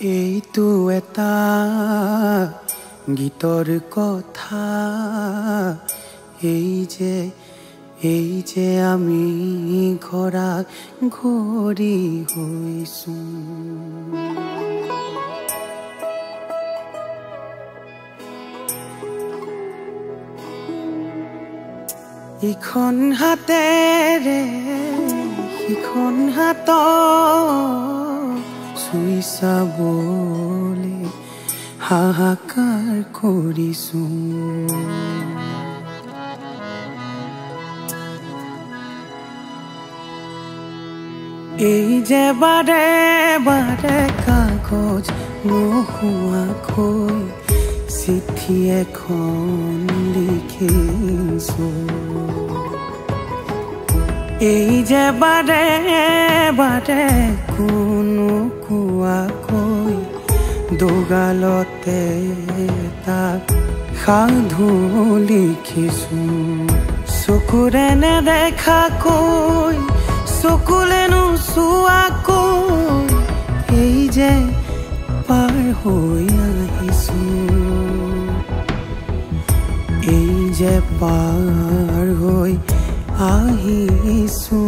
এইটো এটা গীতৰ কথা এই যে আমি ঘৰা ঘৰি হৈছো ইখন হাতেৰে সিখন হাত চুই চাবলে হাহাকাৰ কৰিছো এই যে বাৰে বাৰে কাগজ নোহোৱাকৈ চিঠি এখন লিখিছো এই যে বাৰে বাৰে কোনো কোৱাকৈ দোগালতে তাক সাধু লিখিছো চকুৰে নেদেখাকৈ চকুলে নোচোৱাকৈ এই যে পাৰ হৈ আহিছো এই যে পাৰ হৈ আহিছো